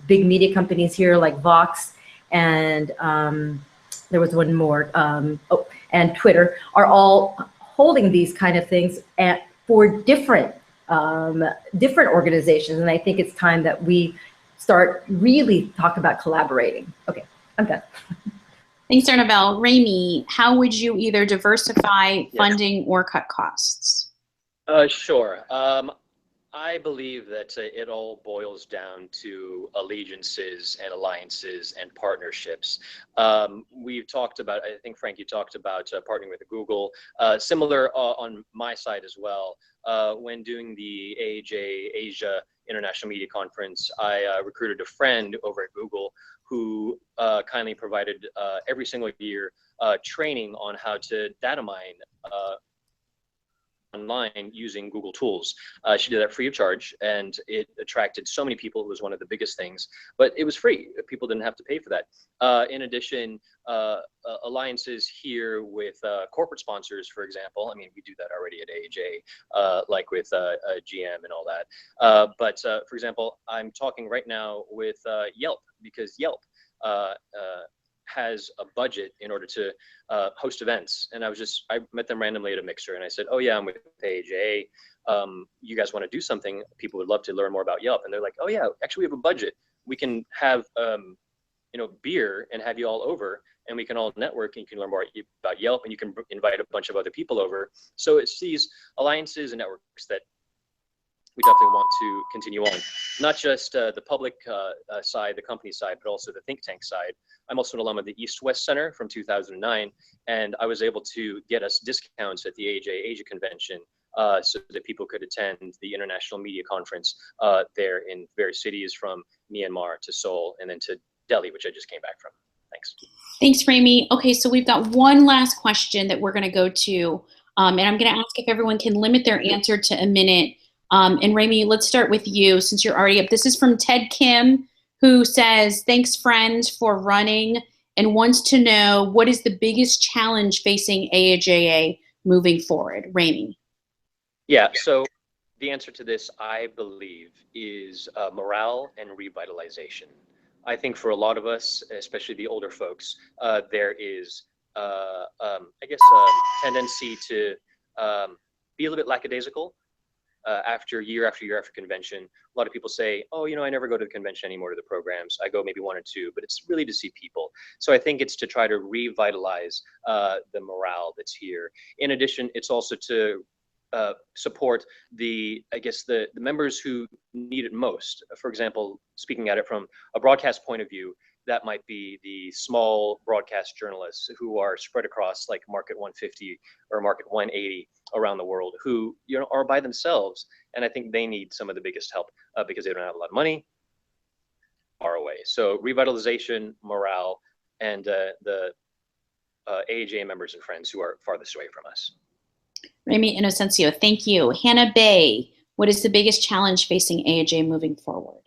big media companies here like Vox, and there was one more, and Twitter, are all holding these kind of things for different organizations. And I think it's time that we start really talk about collaborating. Okay, I'm done. Thanks, Ernabel. Ramy, how would you either diversify funding or cut costs? Sure. I believe that it all boils down to allegiances and alliances and partnerships. We've talked about, I think, Frank, you talked about partnering with Google. Similar on my side as well. When doing the AAJA International Media Conference, I recruited a friend over at Google who kindly provided every single year training on how to data mine online using Google tools. She did that free of charge, and it attracted so many people. It was one of the biggest things, but it was free. People didn't have to pay for that. In addition, alliances here with corporate sponsors, for example. I mean, we do that already at AAJ, like with GM and all that. But for example, I'm talking right now with Yelp, because Yelp has a budget in order to host events. And I met them randomly at a mixer, and I said, oh yeah, I'm with AAJA. You guys want to do something? People would love to learn more about Yelp. And they're like, oh yeah, actually we have a budget. We can have, beer and have you all over, and we can all network, and you can learn more about Yelp, and you can invite a bunch of other people over. So it's these alliances and networks that we definitely want to continue on, not just the public side, the company side, but also the think tank side. I'm also an alum of the East-West Center from 2009, and I was able to get us discounts at the AAJA convention so that people could attend the International Media Conference there in various cities, from Myanmar to Seoul and then to Delhi, which I just came back from. Thanks. Thanks, Ramy. Okay, so we've got one last question that we're going to go to, and I'm going to ask if everyone can limit their answer to a minute. And Ramy, let's start with you since you're already up. This is from Ted Kim, who says, thanks, friends, for running, and wants to know, what is the biggest challenge facing AAJA moving forward? Ramy. Yeah, so the answer to this, I believe, is morale and revitalization. I think for a lot of us, especially the older folks, there is, I guess, a tendency to be a little bit lackadaisical. After year after year after convention, a lot of people say, oh, I never go to the convention anymore, to the programs. I go maybe one or two, but it's really to see people. So I think it's to try to revitalize the morale that's here. In addition, it's also to support the members who need it most. For example, speaking at it from a broadcast point of view, that might be the small broadcast journalists who are spread across like Market 150 or Market 180 around the world, who are by themselves, and I think they need some of the biggest help because they don't have a lot of money, far away. So revitalization, morale, and the AAJA members and friends who are farthest away from us. Ramy, Inocencio, thank you. Hannah Bay, what is the biggest challenge facing AAJA moving forward?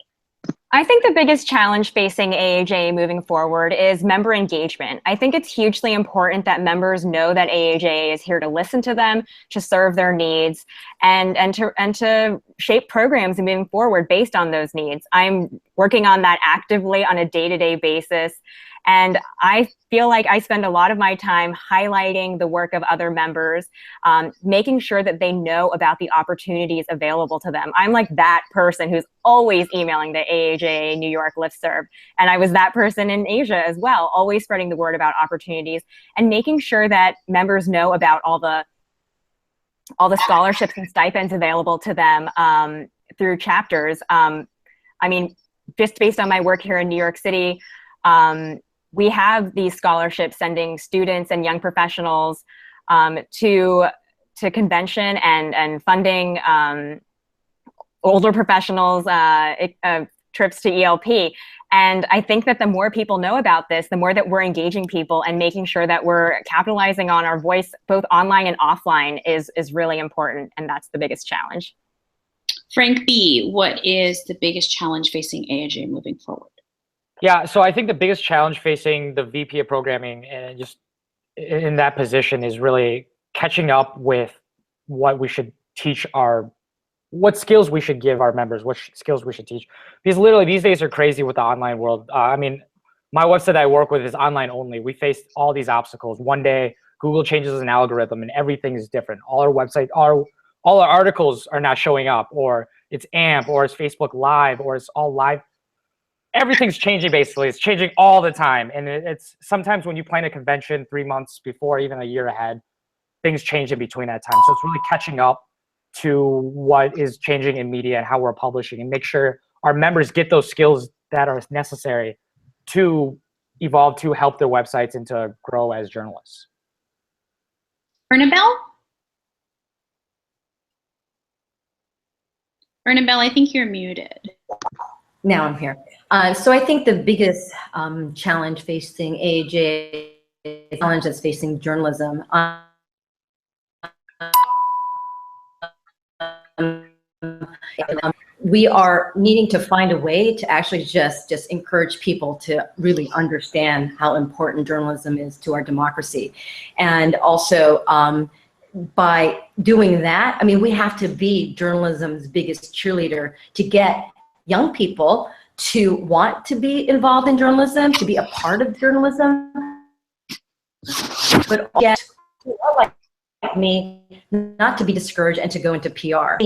I think the biggest challenge facing AAJA moving forward is member engagement. I think it's hugely important that members know that AAJA is here to listen to them, to serve their needs, and to shape programs moving forward based on those needs. I'm working on that actively on a day-to-day basis. And I feel like I spend a lot of my time highlighting the work of other members, making sure that they know about the opportunities available to them. I'm like that person who's always emailing the AAJA New York listserv. And I was that person in Asia as well, always spreading the word about opportunities and making sure that members know about all the scholarships and stipends available to them through chapters. I mean, just based on my work here in New York City, we have these scholarships sending students and young professionals to convention and funding older professionals trips to ELP. And I think that the more people know about this, the more that we're engaging people and making sure that we're capitalizing on our voice, both online and offline, is really important. And that's the biggest challenge. Frank B., what is the biggest challenge facing AAJA moving forward? Yeah, so I think the biggest challenge facing the VP of programming and just in that position is really catching up with what we should teach what skills we should give our members, what skills we should teach. Because literally these days are crazy with the online world. I mean, my website I work with is online only. We face all these obstacles. One day, Google changes an algorithm and everything is different. All our website, all our articles are not showing up, or it's AMP, or it's Facebook Live, or it's all live. Everything's changing basically. It's changing all the time. And it's sometimes when you plan a convention 3 months before, even a year ahead, things change in between that time. So it's really catching up to what is changing in media and how we're publishing, and make sure our members get those skills that are necessary to evolve, to help their websites and to grow as journalists. Ernabel? Ernabel, I think you're muted. Now I'm here. So I think the biggest challenge facing AAJA, challenge that's facing journalism, we are needing to find a way to actually just encourage people to really understand how important journalism is to our democracy. And also by doing that, I mean, we have to be journalism's biggest cheerleader to get young people to want to be involved in journalism, to be a part of journalism, but get like me not to be discouraged and to go into PR.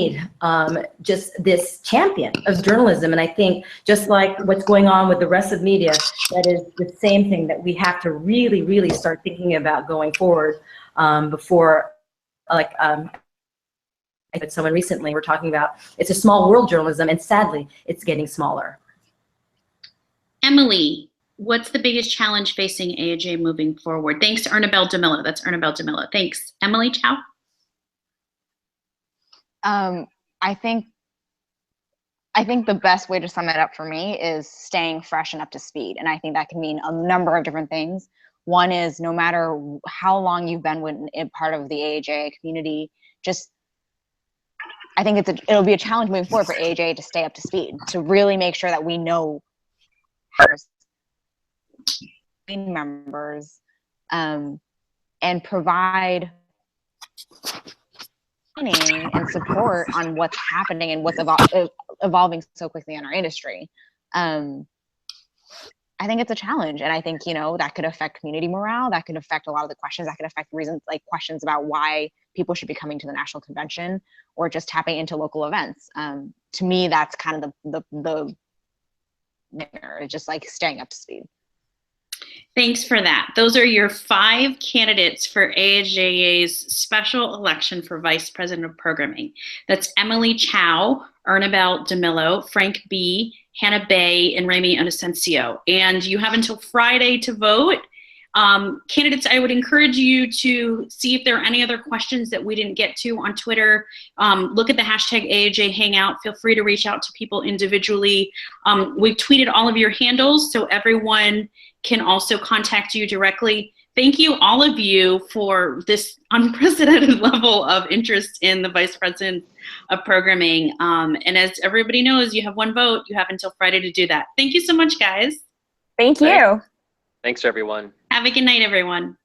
Just this champion of journalism. And I think just like what's going on with the rest of media, that is the same thing that we have to really, really start thinking about going forward before, like, I had someone recently, we're talking about, it's a small world journalism, and sadly, it's getting smaller. Emily, what's the biggest challenge facing AAJA moving forward? Thanks to Ernabel Demillo. That's Ernabel Demillo. Thanks. Emily, Chow? I think the best way to sum it up for me is staying fresh and up to speed. And I think that can mean a number of different things. One is, no matter how long you've been a part of the AAJA community, I think it'll be a challenge moving forward for AAJA to stay up to speed, to really make sure that we know how to members and provide training and support on what's happening and what's evolving so quickly in our industry. I think it's a challenge, and I think, that could affect community morale, that could affect a lot of the questions, that could affect reasons, like questions about why people should be coming to the national convention or just tapping into local events. To me, that's kind of the just like staying up to speed. Thanks for that. Those are your 5 candidates for AAJA's special election for Vice President of Programming. That's Emily Chow, Ernabel Demillo, Frank B., Hannah Bay, and Ramy Inocencio. And you have until Friday to vote. Candidates, I would encourage you to see if there are any other questions that we didn't get to on Twitter. Look at the hashtag AAJ Hangout. Feel free to reach out to people individually. We've tweeted all of your handles, so everyone can also contact you directly. Thank you, all of you, for this unprecedented level of interest in the Vice President of Programming. And as everybody knows, you have one vote. You have until Friday to do that. Thank you so much, guys. Thank you. Thanks, everyone. Have a good night, everyone.